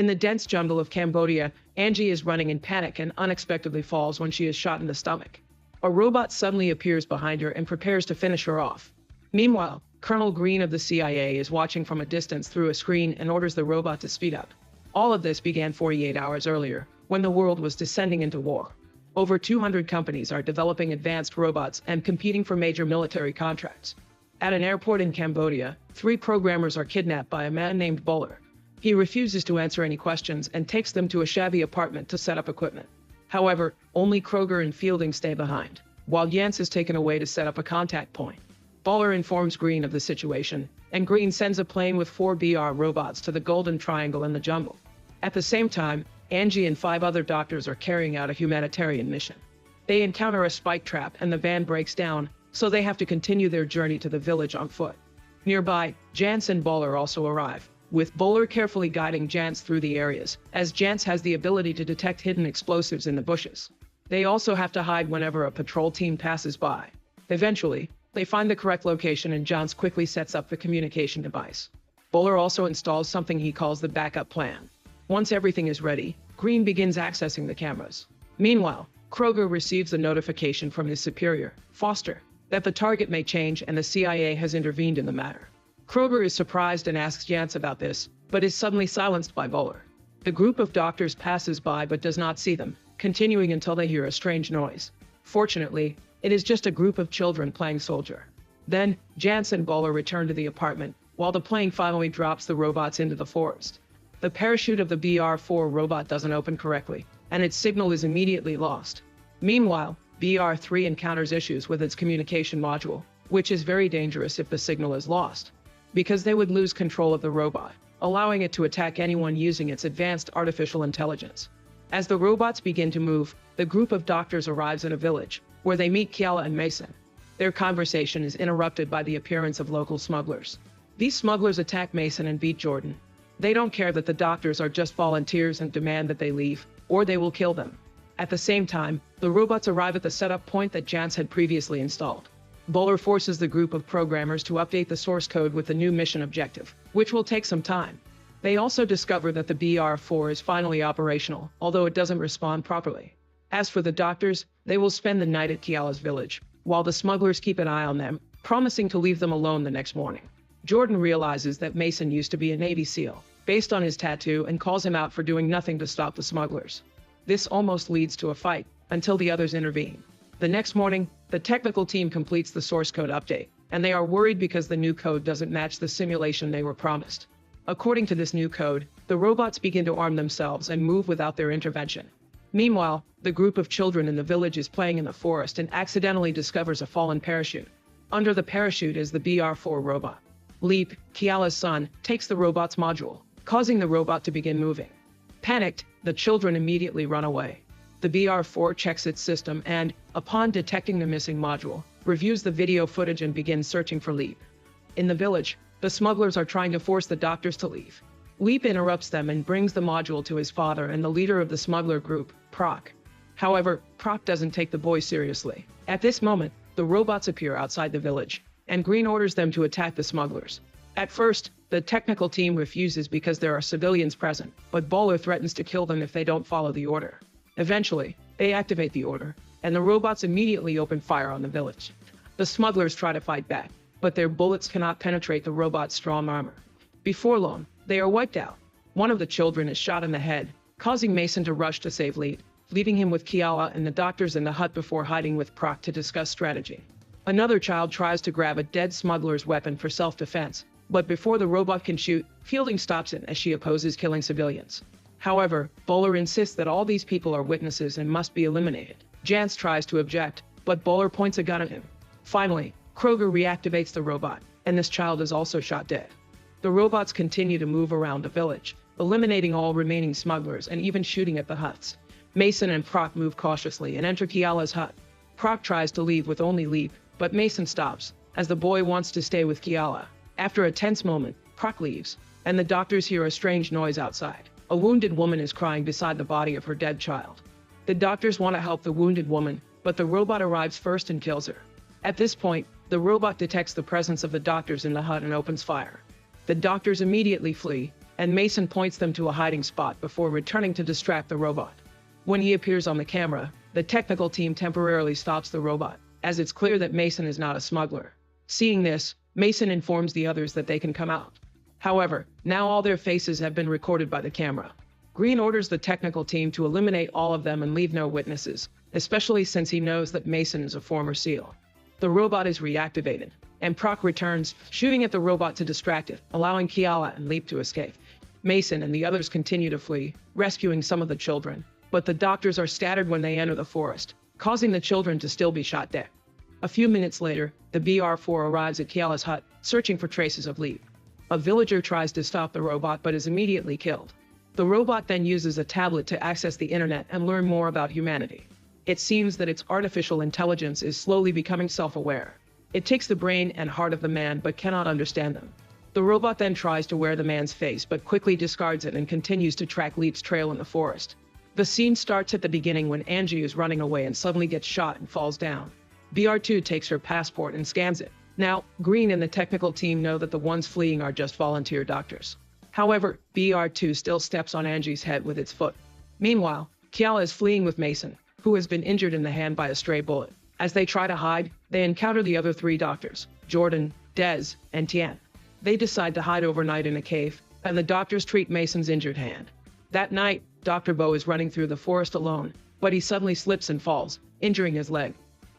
In the dense jungle of Cambodia, Angie is running in panic and unexpectedly falls when she is shot in the stomach. A robot suddenly appears behind her and prepares to finish her off. Meanwhile, Colonel Green of the CIA is watching from a distance through a screen and orders the robot to speed up. All of this began 48 hours earlier, when the world was descending into war. Over 200 companies are developing advanced robots and competing for major military contracts. At an airport in Cambodia, 3 programmers are kidnapped by a man named Bowler. He refuses to answer any questions and takes them to a shabby apartment to set up equipment. However, only Kroger and Fielding stay behind, while Jans is taken away to set up a contact point. Bowler informs Green of the situation, and Green sends a plane with 4 BR robots to the Golden Triangle in the jungle. At the same time, Angie and 5 other doctors are carrying out a humanitarian mission. They encounter a spike trap and the van breaks down, so they have to continue their journey to the village on foot. Nearby, Jans and Bowler also arrive, with Bowler carefully guiding Jans through the areas, as Jans has the ability to detect hidden explosives in the bushes. They also have to hide whenever a patrol team passes by. Eventually, they find the correct location and Jans quickly sets up the communication device. Bowler also installs something he calls the backup plan. Once everything is ready, Green begins accessing the cameras. Meanwhile, Kroger receives a notification from his superior, Foster, that the target may change and the CIA has intervened in the matter. Kroger is surprised and asks Jans about this, but is suddenly silenced by Bowler. The group of doctors passes by but does not see them, continuing until they hear a strange noise. Fortunately, it is just a group of children playing soldier. Then, Jans and Bowler return to the apartment, while the plane finally drops the robots into the forest. The parachute of the BR-4 robot doesn't open correctly, and its signal is immediately lost. Meanwhile, BR-3 encounters issues with its communication module, which is very dangerous if the signal is lost, because they would lose control of the robot, allowing it to attack anyone using its advanced artificial intelligence. As the robots begin to move, the group of doctors arrives in a village, where they meet Kiala and Mason. Their conversation is interrupted by the appearance of local smugglers. These smugglers attack Mason and beat Jordan. They don't care that the doctors are just volunteers and demand that they leave, or they will kill them. At the same time, the robots arrive at the setup point that Jans had previously installed. Bowler forces the group of programmers to update the source code with the new mission objective, which will take some time. They also discover that the BR-4 is finally operational, although it doesn't respond properly. As for the doctors, they will spend the night at Kiala's village, while the smugglers keep an eye on them, promising to leave them alone the next morning. Jordan realizes that Mason used to be a Navy SEAL, based on his tattoo, and calls him out for doing nothing to stop the smugglers. This almost leads to a fight, until the others intervene. The next morning, the technical team completes the source code update, and they are worried because the new code doesn't match the simulation they were promised. According to this new code, the robots begin to arm themselves and move without their intervention. Meanwhile, the group of children in the village is playing in the forest and accidentally discovers a fallen parachute. Under the parachute is the BR-4 robot. Leap, Kiala's son, takes the robot's module, causing the robot to begin moving. Panicked, the children immediately run away. The BR-4 checks its system and, upon detecting the missing module, reviews the video footage and begins searching for Leap. In the village, the smugglers are trying to force the doctors to leave. Leap interrupts them and brings the module to his father and the leader of the smuggler group, Proc. However, Proc doesn't take the boy seriously. At this moment, the robots appear outside the village, and Green orders them to attack the smugglers. At first, the technical team refuses because there are civilians present, but Bowler threatens to kill them if they don't follow the order. Eventually, they activate the order, and the robots immediately open fire on the village. The smugglers try to fight back, but their bullets cannot penetrate the robot's strong armor. Before long, they are wiped out. One of the children is shot in the head, causing Mason to rush to save Leap, leaving him with Kiala and the doctors in the hut before hiding with Proc to discuss strategy. Another child tries to grab a dead smuggler's weapon for self-defense, but before the robot can shoot, Fielding stops it as she opposes killing civilians. However, Bowler insists that all these people are witnesses and must be eliminated. Jans tries to object, but Bowler points a gun at him. Finally, Kroger reactivates the robot, and this child is also shot dead. The robots continue to move around the village, eliminating all remaining smugglers and even shooting at the huts. Mason and Proc move cautiously and enter Kiala's hut. Proc tries to leave with only Leap, but Mason stops, as the boy wants to stay with Kiala. After a tense moment, Proc leaves, and the doctors hear a strange noise outside. A wounded woman is crying beside the body of her dead child. The doctors want to help the wounded woman, but the robot arrives first and kills her. At this point, the robot detects the presence of the doctors in the hut and opens fire. The doctors immediately flee, and Mason points them to a hiding spot before returning to distract the robot. When he appears on the camera, the technical team temporarily stops the robot, as it's clear that Mason is not a smuggler. Seeing this, Mason informs the others that they can come out. However, now all their faces have been recorded by the camera. Green orders the technical team to eliminate all of them and leave no witnesses, especially since he knows that Mason is a former SEAL. The robot is reactivated, and Proc returns, shooting at the robot to distract it, allowing Kiala and Leap to escape. Mason and the others continue to flee, rescuing some of the children, but the doctors are scattered when they enter the forest, causing the children to still be shot dead. A few minutes later, the BR-4 arrives at Kiala's hut, searching for traces of Leap. A villager tries to stop the robot but is immediately killed. The robot then uses a tablet to access the internet and learn more about humanity. It seems that its artificial intelligence is slowly becoming self-aware. It takes the brain and heart of the man but cannot understand them. The robot then tries to wear the man's face but quickly discards it and continues to track Leap's trail in the forest. The scene starts at the beginning when Angie is running away and suddenly gets shot and falls down. BR2 takes her passport and scans it. Now, Green and the technical team know that the ones fleeing are just volunteer doctors. However, BR2 still steps on Angie's head with its foot. Meanwhile, Kiala is fleeing with Mason, who has been injured in the hand by a stray bullet. As they try to hide, they encounter the other three doctors, Jordan, Dez, and Tien. They decide to hide overnight in a cave, and the doctors treat Mason's injured hand. That night, Dr. Bo is running through the forest alone, but he suddenly slips and falls, injuring his leg.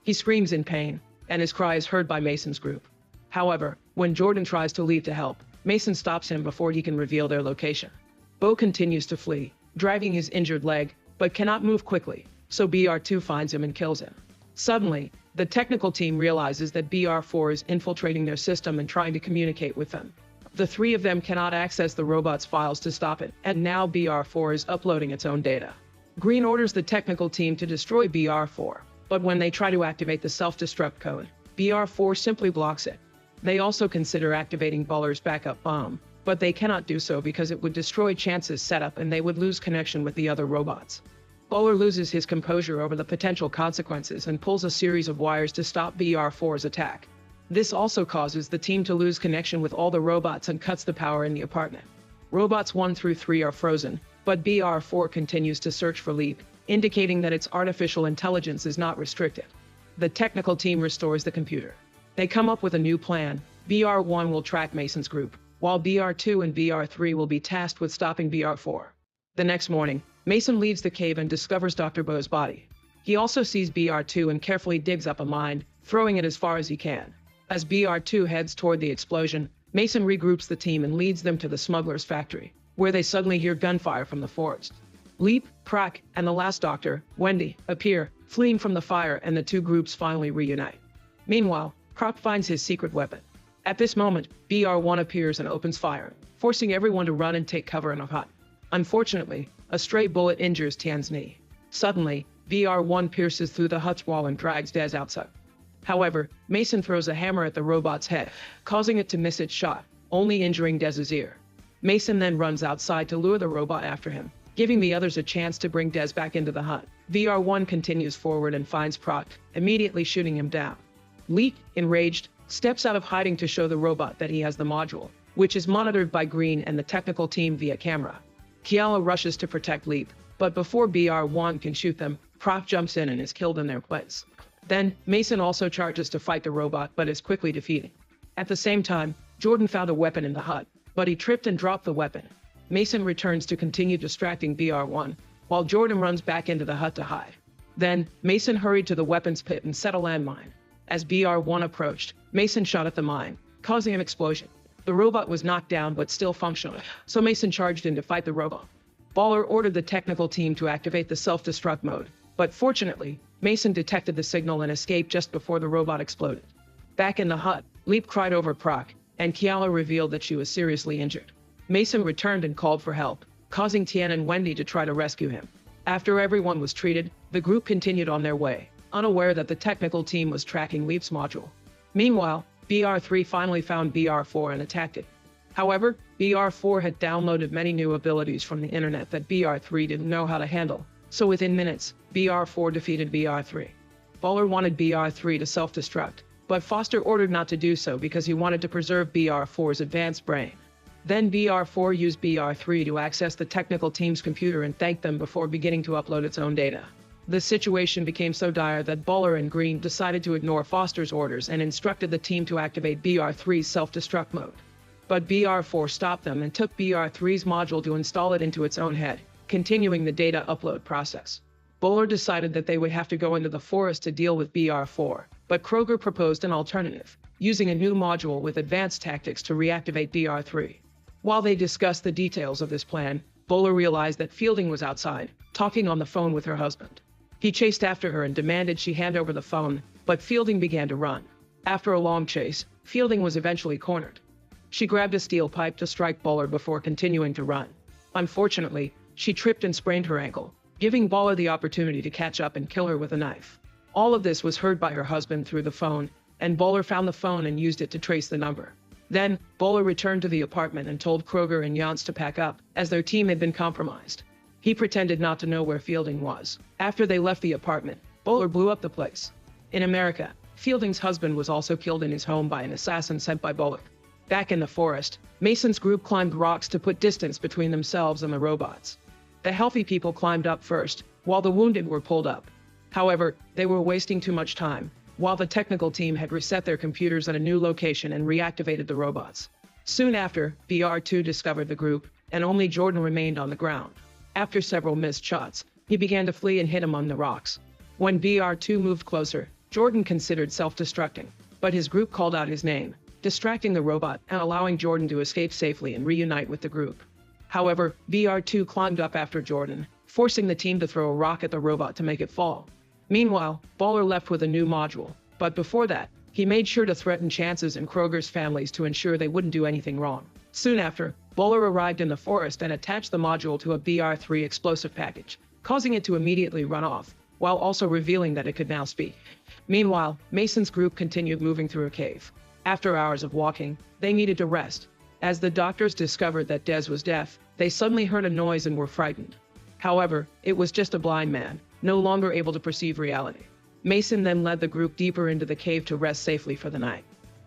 He screams in pain, and his cry is heard by Mason's group. However, when Jordan tries to leave to help, Mason stops him before he can reveal their location. Bo continues to flee, driving his injured leg, but cannot move quickly, so BR2 finds him and kills him. Suddenly, the technical team realizes that BR4 is infiltrating their system and trying to communicate with them. The three of them cannot access the robot's files to stop it, and now BR4 is uploading its own data. Green orders the technical team to destroy BR4, but when they try to activate the self-destruct code, BR4 simply blocks it. They also consider activating Buller's backup bomb, but they cannot do so because it would destroy Chance's setup and they would lose connection with the other robots. Buller loses his composure over the potential consequences and pulls a series of wires to stop BR4's attack. This also causes the team to lose connection with all the robots and cuts the power in the apartment. Robots 1 through 3 are frozen, but BR4 continues to search for Leap, indicating that its artificial intelligence is not restricted. The technical team restores the computer. They come up with a new plan. BR1 will track Mason's group, while BR2 and BR3 will be tasked with stopping BR4. The next morning, Mason leaves the cave and discovers Dr. Bo's body. He also sees BR2 and carefully digs up a mine, throwing it as far as he can. As BR2 heads toward the explosion, Mason regroups the team and leads them to the smuggler's factory, where they suddenly hear gunfire from the forest. Leap, Proc, and the last doctor, Wendy, appear, fleeing from the fire, and the two groups finally reunite. Meanwhile, Proc finds his secret weapon. At this moment, BR1 appears and opens fire, forcing everyone to run and take cover in a hut. Unfortunately, a stray bullet injures Tian's knee. Suddenly, BR1 pierces through the hut's wall and drags Dez outside. However, Mason throws a hammer at the robot's head, causing it to miss its shot, only injuring Dez's ear. Mason then runs outside to lure the robot after him, giving the others a chance to bring Dez back into the hut. BR1 continues forward and finds Proc, immediately shooting him down. Leap, enraged, steps out of hiding to show the robot that he has the module, which is monitored by Green and the technical team via camera. Kiala rushes to protect Leap, but before BR1 can shoot them, Proc jumps in and is killed in their place. Then, Mason also charges to fight the robot but is quickly defeated. At the same time, Jordan found a weapon in the hut, but he tripped and dropped the weapon. Mason returns to continue distracting BR1, while Jordan runs back into the hut to hide. Then, Mason hurried to the weapons pit and set a landmine. As BR1 approached, Mason shot at the mine, causing an explosion. The robot was knocked down but still functional, so Mason charged in to fight the robot. Baller ordered the technical team to activate the self-destruct mode, but fortunately, Mason detected the signal and escaped just before the robot exploded. Back in the hut, Leap cried over Proc, and Kiala revealed that she was seriously injured. Mason returned and called for help, causing Tien and Wendy to try to rescue him. After everyone was treated, the group continued on their way, unaware that the technical team was tracking Leap's module. Meanwhile, BR3 finally found BR4 and attacked it. However, BR4 had downloaded many new abilities from the internet that BR3 didn't know how to handle, so within minutes, BR4 defeated BR3. Baller wanted BR3 to self-destruct, but Foster ordered not to do so because he wanted to preserve BR4's advanced brain. Then BR4 used BR3 to access the technical team's computer and thank them before beginning to upload its own data. The situation became so dire that Bowler and Green decided to ignore Foster's orders and instructed the team to activate BR3's self-destruct mode. But BR4 stopped them and took BR3's module to install it into its own head, continuing the data upload process. Bowler decided that they would have to go into the forest to deal with BR4, but Kroger proposed an alternative, using a new module with advanced tactics to reactivate BR3. While they discussed the details of this plan, Bowler realized that Fielding was outside, talking on the phone with her husband. He chased after her and demanded she hand over the phone, but Fielding began to run. After a long chase, Fielding was eventually cornered. She grabbed a steel pipe to strike Bowler before continuing to run. Unfortunately, she tripped and sprained her ankle, giving Bowler the opportunity to catch up and kill her with a knife. All of this was heard by her husband through the phone, and Bowler found the phone and used it to trace the number. Then, Bowler returned to the apartment and told Kroger and Jans to pack up, as their team had been compromised. He pretended not to know where Fielding was. After they left the apartment, Bowler blew up the place. In America, Fielding's husband was also killed in his home by an assassin sent by Bowler. Back in the forest, Mason's group climbed rocks to put distance between themselves and the robots. The healthy people climbed up first, while the wounded were pulled up. However, they were wasting too much time, while the technical team had reset their computers at a new location and reactivated the robots. Soon after, BR2 discovered the group, and only Jordan remained on the ground. After several missed shots, he began to flee and hid among the rocks. When BR2 moved closer, Jordan considered self-destructing, but his group called out his name, distracting the robot and allowing Jordan to escape safely and reunite with the group. However, BR2 climbed up after Jordan, forcing the team to throw a rock at the robot to make it fall. Meanwhile, Bowler left with a new module, but before that, he made sure to threaten Chance's and Kroger's families to ensure they wouldn't do anything wrong. Soon after, Bowler arrived in the forest and attached the module to a BR3 explosive package, causing it to immediately run off, while also revealing that it could now speak. Meanwhile, Mason's group continued moving through a cave. After hours of walking, they needed to rest. As the doctors discovered that Des was deaf, they suddenly heard a noise and were frightened. However, it was just a blind man, no longer able to perceive reality. Mason then led the group deeper into the cave to rest safely for the night.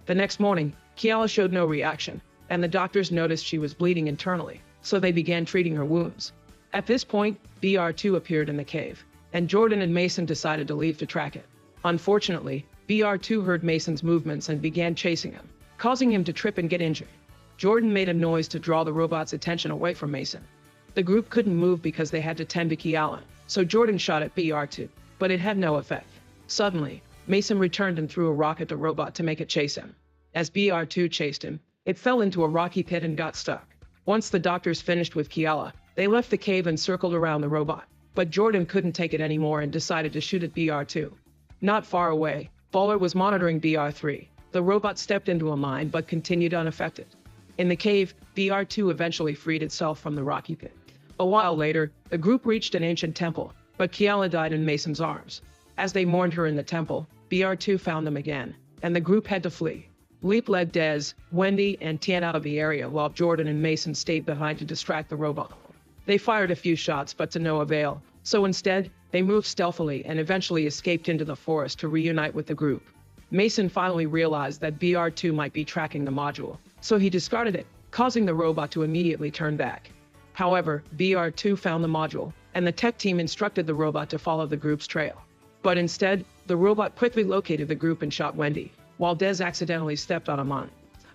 The next morning, Kiala showed no reaction, and the doctors noticed she was bleeding internally, so they began treating her wounds. At this point, BR2 appeared in the cave, and Jordan and Mason decided to leave to track it. Unfortunately, BR2 heard Mason's movements and began chasing him, causing him to trip and get injured. Jordan made a noise to draw the robot's attention away from Mason. The group couldn't move because they had to tend to Kiala, so Jordan shot at BR2, but it had no effect. Suddenly, Mason returned and threw a rock at the robot to make it chase him. As BR2 chased him, it fell into a rocky pit and got stuck. Once the doctors finished with Kiala, they left the cave and circled around the robot, but Jordan couldn't take it anymore and decided to shoot at BR2. Not far away, Bowler was monitoring BR3. The robot stepped into a mine but continued unaffected. In the cave, BR2 eventually freed itself from the rocky pit. A while later, the group reached an ancient temple, but Kiala died in Mason's arms. As they mourned her in the temple, BR2 found them again, and the group had to flee. Leap led Des, Wendy, and Tien out of the area while Jordan and Mason stayed behind to distract the robot. They fired a few shots but to no avail, so instead, they moved stealthily and eventually escaped into the forest to reunite with the group. Mason finally realized that BR2 might be tracking the module, so he discarded it, causing the robot to immediately turn back. However, BR2 found the module, and the tech team instructed the robot to follow the group's trail. But instead, the robot quickly located the group and shot Wendy, while Des accidentally stepped on a mine.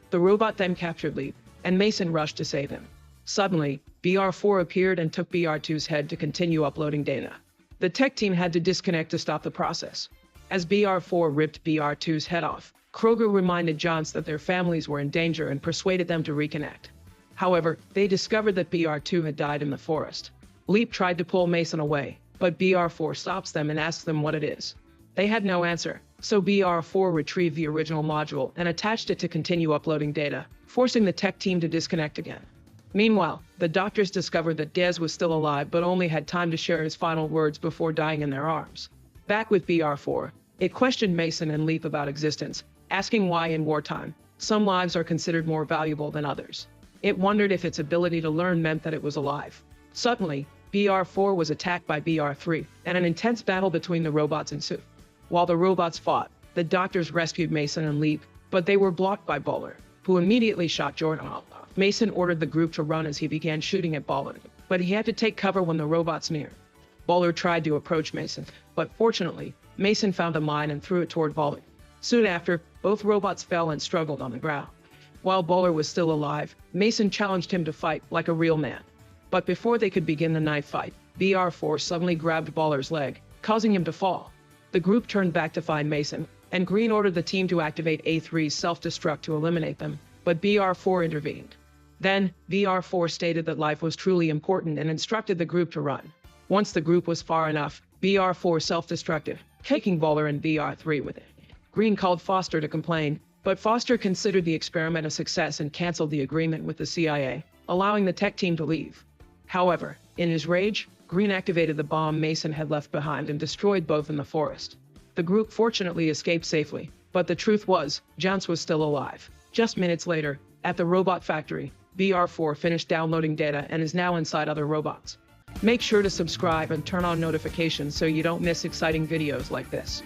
The robot then captured Leap, and Mason rushed to save him. Suddenly, BR4 appeared and took BR2's head to continue uploading data. The tech team had to disconnect to stop the process. As BR4 ripped BR2's head off, Kroger reminded Jans that their families were in danger and persuaded them to reconnect. However, they discovered that BR2 had died in the forest. Leap tried to pull Mason away, but BR4 stops them and asks them what it is. They had no answer, so BR4 retrieved the original module and attached it to continue uploading data, forcing the tech team to disconnect again. Meanwhile, the doctors discovered that Des was still alive but only had time to share his final words before dying in their arms. Back with BR4, it questioned Mason and Leap about existence, asking why in wartime, some lives are considered more valuable than others. It wondered if its ability to learn meant that it was alive. Suddenly, BR4 was attacked by BR3, and an intense battle between the robots ensued. While the robots fought, the doctors rescued Mason and Leap, but they were blocked by Bowler, who immediately shot Jordan off. Mason ordered the group to run as he began shooting at Baller, but he had to take cover when the robots neared. Baller tried to approach Mason, but fortunately, Mason found a mine and threw it toward Baller. Soon after, both robots fell and struggled on the ground. While Baller was still alive, Mason challenged him to fight like a real man. But before they could begin the knife fight, BR4 suddenly grabbed Baller's leg, causing him to fall. The group turned back to find Mason, and Green ordered the team to activate A3's self-destruct to eliminate them, but BR4 intervened. Then, BR4 stated that life was truly important and instructed the group to run. Once the group was far enough, BR4 self-destructed, taking Baller and BR3 with it. Green called Foster to complain, but Foster considered the experiment a success and canceled the agreement with the CIA, allowing the tech team to leave. However, in his rage, Green activated the bomb Mason had left behind and destroyed both in the forest. The group fortunately escaped safely, but the truth was, Jounce was still alive. Just minutes later, at the robot factory, BR4 finished downloading data and is now inside other robots. Make sure to subscribe and turn on notifications so you don't miss exciting videos like this.